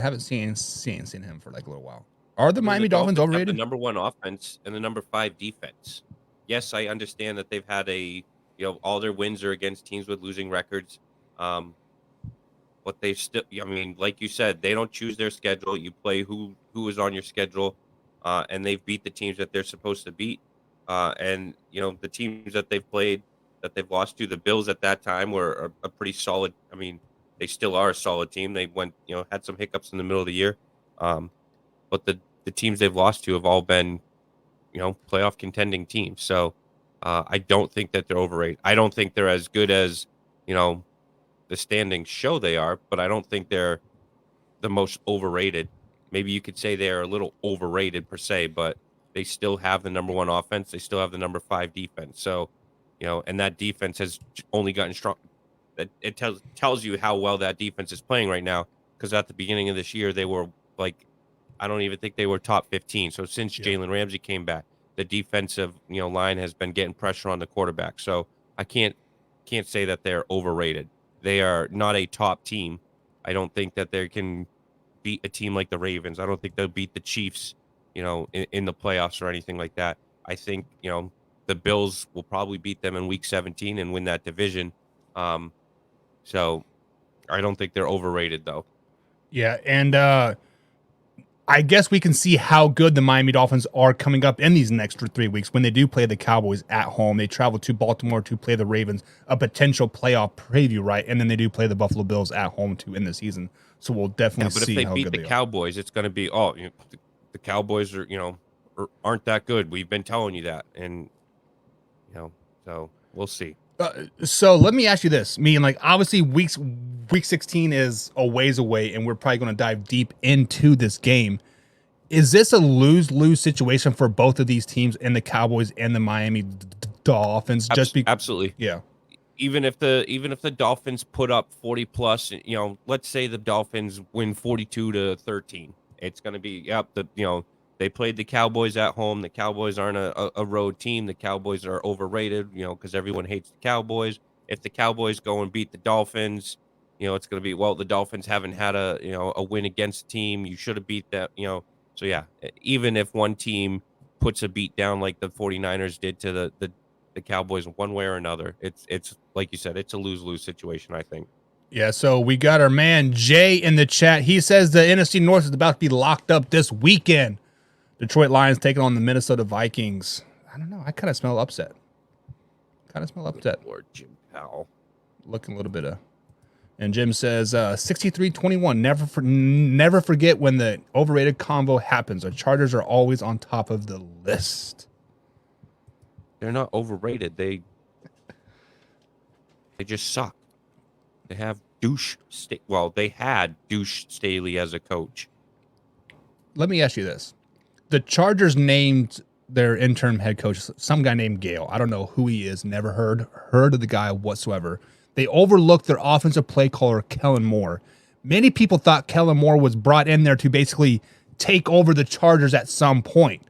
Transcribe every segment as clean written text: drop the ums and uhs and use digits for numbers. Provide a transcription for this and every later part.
haven't seen him for like a little while. Are the I mean, Miami the Dolphins Dolphins have the overrated? number 1 offense and the number 5 defense. Yes, I understand that they've had all their wins are against teams with losing records. But they've still, I mean, like you said, they don't choose their schedule. You play who is on your schedule, and they've beat the teams that they're supposed to beat. And the teams that they've played, that they've lost to, the Bills at that time were a pretty solid. I mean, they still are a solid team. They went, had some hiccups in the middle of the year, but the teams they've lost to have all been, playoff contending teams. So I don't think that they're overrated. I don't think they're as good as the standings show they are, but I don't think they're the most overrated. Maybe you could say they're a little overrated per se, but they still have the number 1 offense. They still have the number 5 defense. So, and that defense has only gotten strong. It tells you how well that defense is playing right now. Because at the beginning of this year, they were like, I don't even think they were top 15. So since Jalen Ramsey came back, the defensive line has been getting pressure on the quarterback. So I can't say that they're overrated. They are not a top team. I don't think that they can beat a team like the Ravens. I don't think they'll beat the Chiefs, in the playoffs or anything like that. I think, the Bills will probably beat them in week 17 and win that division. So I don't think they're overrated though. Yeah, and I guess we can see how good the Miami Dolphins are coming up in these next 3 weeks when they do play the Cowboys at home. They travel to Baltimore to play the Ravens, a potential playoff preview, right? And then they do play the Buffalo Bills at home to end the season. So we'll definitely But if see they how beat good the they are. Cowboys, it's going to be the Cowboys are aren't that good. We've been telling you that, and so we'll see. So let me ask you this. Meaning, like, obviously, week 16 is a ways away, and we're probably going to dive deep into this game. Is this a lose-lose situation for both of these teams, and the Cowboys and the Miami Dolphins? Absolutely. Yeah. Even if the Dolphins put up 40 plus, let's say the Dolphins win 42-13, it's going to be they played the Cowboys at home. The Cowboys aren't a road team. The Cowboys are overrated, because everyone hates the Cowboys. If the Cowboys go and beat the Dolphins, it's going to be, well, the Dolphins haven't had a win against a team. You should have beat that, So yeah, even if one team puts a beat down like the 49ers did to the Cowboys one way or another, it's like you said, it's a lose-lose situation, I think. Yeah, so we got our man Jay in the chat. He says the NFC North is about to be locked up this weekend. Detroit Lions taking on the Minnesota Vikings. I don't know. I kind of smell upset. Lord, Jim Powell. Looking a little bit of. And Jim says 63-21. Never forget when the overrated combo happens. The Chargers are always on top of the list. They're not overrated. They just suck. They have they had Douche Staley as a coach. Let me ask you this. The Chargers named their interim head coach some guy named Gale. I don't know who he is. Never heard of the guy whatsoever. They overlooked their offensive play caller, Kellen Moore. Many people thought Kellen Moore was brought in there to basically take over the Chargers at some point.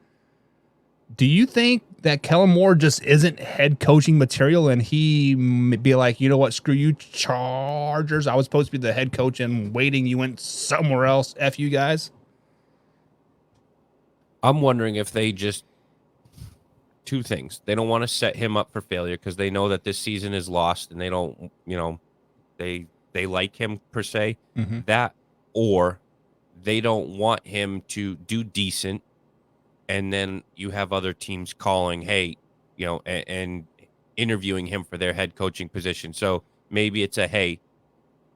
Do you think that Kellen Moore just isn't head coaching material and he be like, you know what, screw you, Chargers. I was supposed to be the head coach and waiting. You went somewhere else. F you guys. I'm wondering if they just two things. They don't want to set him up for failure because they know that this season is lost and they don't, they like him per se. Mm-hmm. That, or they don't want him to do decent. And then you have other teams calling, hey, and interviewing him for their head coaching position. So maybe it's hey,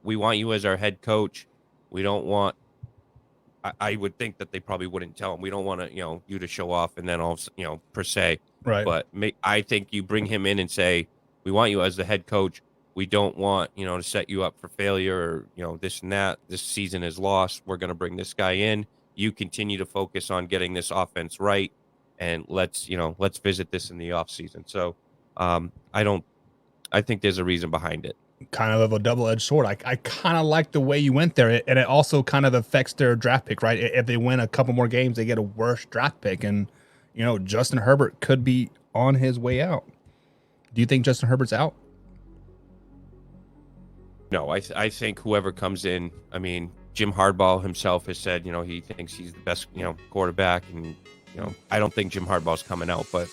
we want you as our head coach. We don't want, I would think that they probably wouldn't tell him. We don't want to, you to show off and then all, per se. Right. But I think you bring him in and say, we want you as the head coach. We don't want, to set you up for failure or, this and that. This season is lost. We're going to bring this guy in. You continue to focus on getting this offense right. And let's visit this in the off season. So I think there's a reason behind it. Kind of a double-edged sword. I kind of like the way you went there, and it also kind of affects their draft pick, right? If they win a couple more games, they get a worse draft pick, and Justin Herbert could be on his way out. Do you think Justin Herbert's out? No, I think whoever comes in, I mean, Jim Harbaugh himself has said, he thinks he's the best, quarterback, and I don't think Jim Harbaugh's coming out, but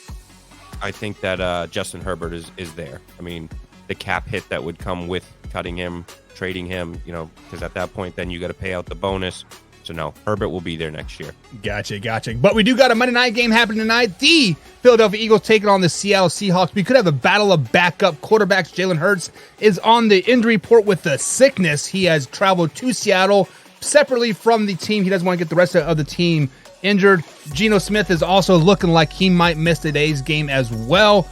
I think that Justin Herbert is there. I mean, the cap hit that would come with cutting him, trading him, because at that point, then you got to pay out the bonus. So no, Herbert will be there next year. Gotcha. But we do got a Monday night game happening tonight. The Philadelphia Eagles taking on the Seattle Seahawks. We could have a battle of backup quarterbacks. Jalen Hurts is on the injury report with the sickness. He has traveled to Seattle separately from the team. He doesn't want to get the rest of the team injured. Geno Smith is also looking like he might miss today's game as well.